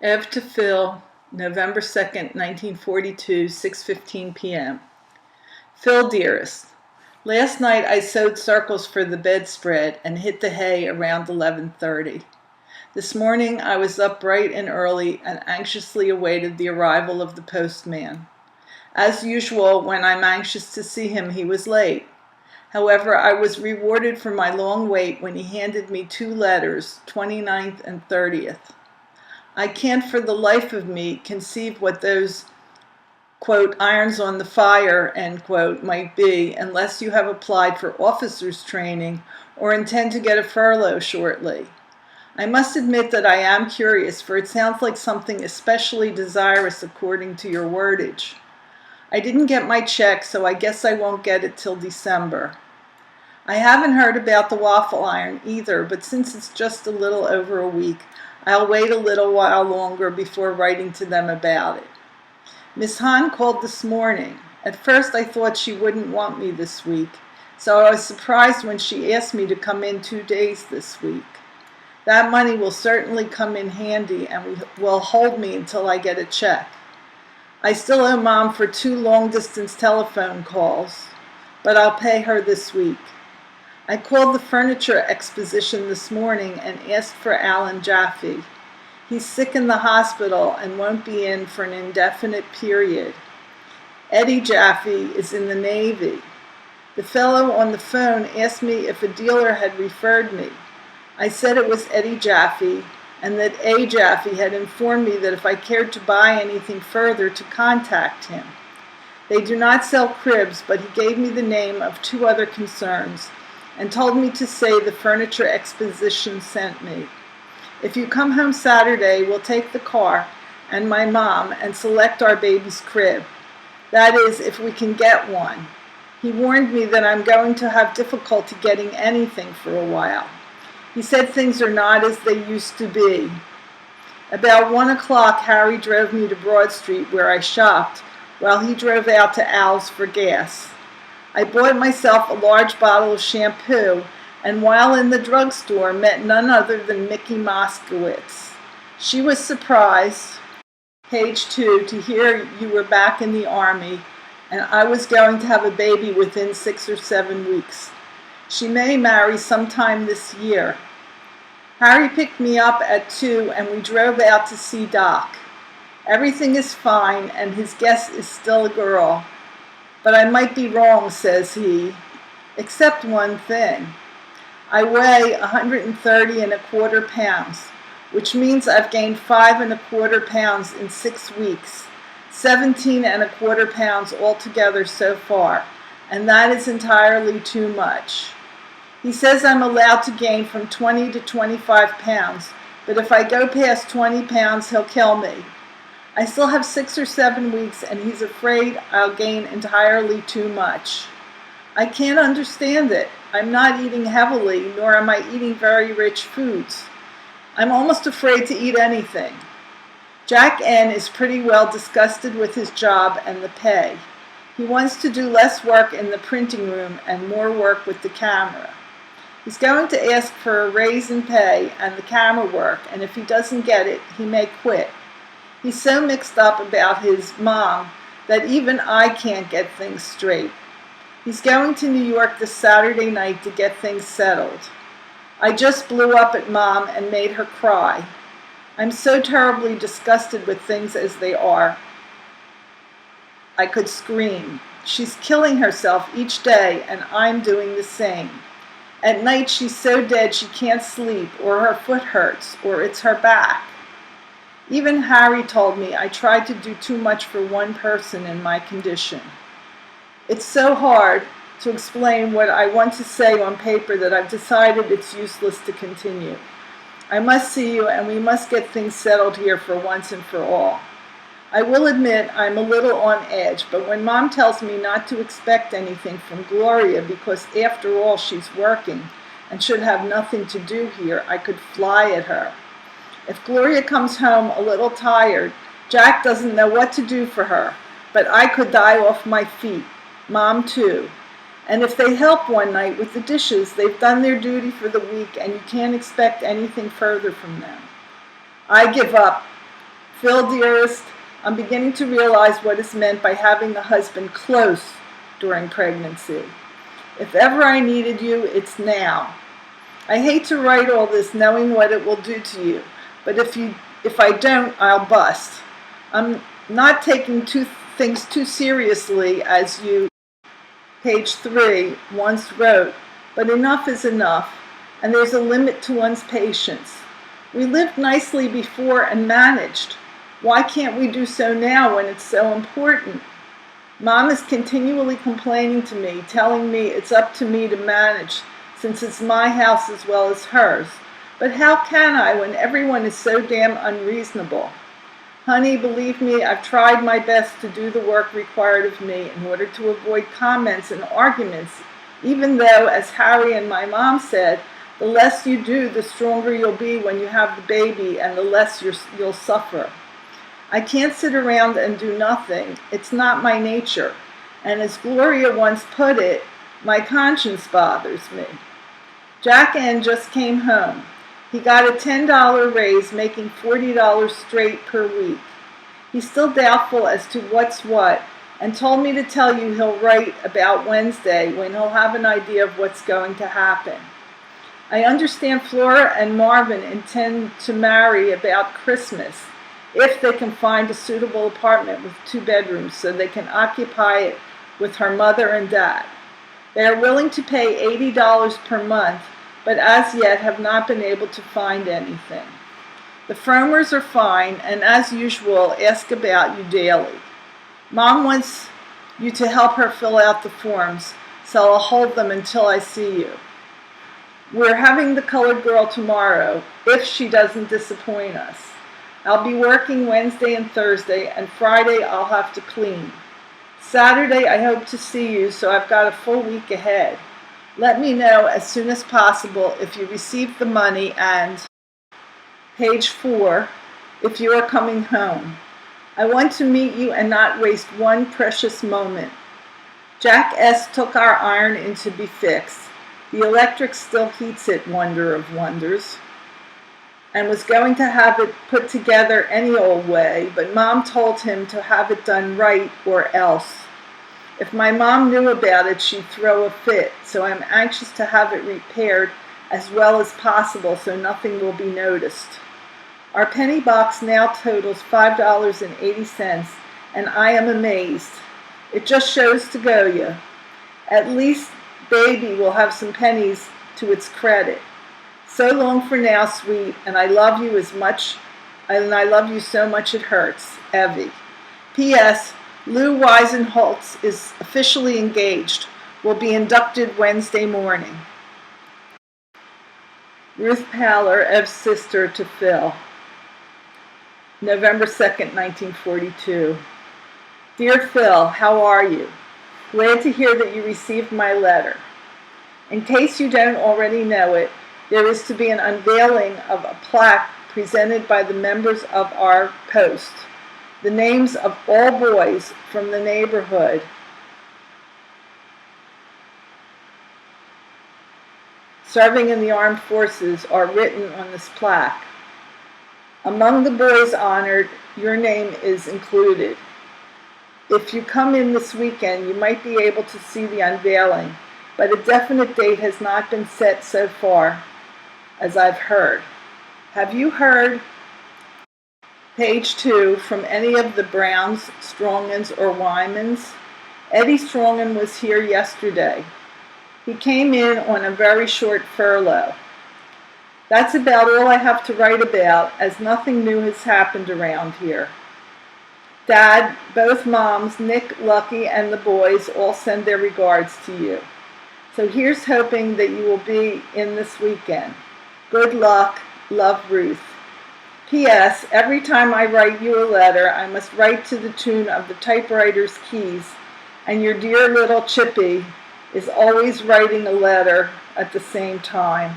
Ev to Phil, November 2nd, 1942, 6:15 p.m. Phil, dearest, last night I sewed circles for the bedspread and hit the hay around 11:30. This morning I was up bright and early and anxiously awaited the arrival of the postman. As usual, when I'm anxious to see him, he was late. However, I was rewarded for my long wait when he handed me two letters, 29th and 30th. I can't for the life of me conceive what those, quote, irons on the fire, end quote, might be unless you have applied for officers' training or intend to get a furlough shortly. I must admit that I am curious, for it sounds like something especially desirous according to your wordage. I didn't get my check, so I guess I won't get it till December. I haven't heard about the waffle iron either, but since it's just a little over a week, I'll wait a little while longer before writing to them about it. Miss Hahn called this morning. At first I thought she wouldn't want me this week, so I was surprised when she asked me to come in 2 days this week. That money will certainly come in handy and will hold me until I get a check. I still owe Mom for 2 long-distance telephone calls, but I'll pay her this week. I called the furniture exposition this morning and asked for Alan Jaffe. He's sick in the hospital and won't be in for an indefinite period. Eddie Jaffe is in the Navy. The fellow on the phone asked me if a dealer had referred me. I said it was Eddie Jaffe and that A. Jaffe had informed me that if I cared to buy anything further to contact him. They do not sell cribs, but he gave me the name of 2 other concerns and told me to say the furniture exposition sent me. If you come home Saturday, we'll take the car and my mom and select our baby's crib. That is, if we can get one. He warned me that I'm going to have difficulty getting anything for a while. He said things are not as they used to be. About 1 o'clock, Harry drove me to Broad Street where I shopped, while he drove out to Al's for gas. I bought myself a large bottle of shampoo, and while in the drugstore met none other than Mickey Moskowitz. She was surprised, page 2, to hear you were back in the Army, and I was going to have a baby within 6 or 7 weeks. She may marry sometime this year. Harry picked me up at 2, and we drove out to see Doc. Everything is fine, and his guess is still a girl. But I might be wrong, says he, except one thing. I weigh 130¼ pounds, which means I've gained 5¼ pounds in 6 weeks, 17¼ pounds altogether so far, and that is entirely too much. He says I'm allowed to gain from 20 to 25 pounds, but if I go past 20 pounds, he'll kill me. I still have 6 or 7 weeks, and he's afraid I'll gain entirely too much. I can't understand it. I'm not eating heavily, nor am I eating very rich foods. I'm almost afraid to eat anything. Jack N. is pretty well disgusted with his job and the pay. He wants to do less work in the printing room and more work with the camera. He's going to ask for a raise in pay and the camera work, and if he doesn't get it, he may quit. He's so mixed up about his mom that even I can't get things straight. He's going to New York this Saturday night to get things settled. I just blew up at Mom and made her cry. I'm so terribly disgusted with things as they are. I could scream. She's killing herself each day, and I'm doing the same. At night she's so dead she can't sleep, or her foot hurts, or it's her back. Even Harry told me I tried to do too much for one person in my condition. It's so hard to explain what I want to say on paper that I've decided it's useless to continue. I must see you, and we must get things settled here for once and for all. I will admit I'm a little on edge, but when Mom tells me not to expect anything from Gloria because after all she's working and should have nothing to do here, I could fly at her. If Gloria comes home a little tired, Jack doesn't know what to do for her, but I could die off my feet. Mom too. And if they help one night with the dishes, they've done their duty for the week and you can't expect anything further from them. I give up. Phil, dearest, I'm beginning to realize what is meant by having a husband close during pregnancy. If ever I needed you, it's now. I hate to write all this knowing what it will do to you, but if I don't, I'll bust. I'm not taking things too seriously, as you, page 3, once wrote, but enough is enough, and there's a limit to one's patience. We lived nicely before and managed. Why can't we do so now when it's so important? Mom is continually complaining to me, telling me it's up to me to manage, since it's my house as well as hers. But how can I when everyone is so damn unreasonable? Honey, believe me, I've tried my best to do the work required of me in order to avoid comments and arguments, even though, as Harry and my mom said, the less you do, the stronger you'll be when you have the baby, and the less you'll suffer. I can't sit around and do nothing. It's not my nature. And as Gloria once put it, my conscience bothers me. Jack N just came home. He got a $10 raise, making $40 straight per week. He's still doubtful as to what's what, and told me to tell you he'll write about Wednesday when he'll have an idea of what's going to happen. I understand Flora and Marvin intend to marry about Christmas, if they can find a suitable apartment with 2 bedrooms so they can occupy it with her mother and dad. They are willing to pay $80 per month, but as yet have not been able to find anything. The Fromers are fine, and as usual, ask about you daily. Mom wants you to help her fill out the forms, so I'll hold them until I see you. We're having the colored girl tomorrow, if she doesn't disappoint us. I'll be working Wednesday and Thursday, and Friday I'll have to clean. Saturday I hope to see you, so I've got a full week ahead. Let me know as soon as possible if you received the money and, page 4, if you are coming home. I want to meet you and not waste one precious moment. Jack S. took our iron in to be fixed. The electric still heats it, wonder of wonders, and was going to have it put together any old way, but Mom told him to have it done right or else. If my mom knew about it, she'd throw a fit, so I'm anxious to have it repaired as well as possible so nothing will be noticed. Our penny box now totals $5.80, and I am amazed. It just shows to go ya. At least baby will have some pennies to its credit. So long for now, sweet, and I love you so much it hurts. Evie. P.S. Lou Weisenholtz is officially engaged. Will be inducted Wednesday morning. Ruth Paller, Ev's sister to Phil. November 2nd, 1942. Dear Phil, how are you? Glad to hear that you received my letter. In case you don't already know it, there is to be an unveiling of a plaque presented by the members of our post. The names of all boys from the neighborhood serving in the armed forces are written on this plaque. Among the boys honored, your name is included. If you come in this weekend, you might be able to see the unveiling, but a definite date has not been set so far, as I've heard. Have you heard, page 2, from any of the Browns, Strongans, or Wymans? Eddie Strongan was here yesterday. He came in on a very short furlough. That's about all I have to write about, as nothing new has happened around here. Dad, both moms, Nick, Lucky, and the boys all send their regards to you. So here's hoping that you will be in this weekend. Good luck. Love, Ruth. P.S. Every time I write you a letter, I must write to the tune of the typewriter's keys, and your dear little Chippy is always writing a letter at the same time.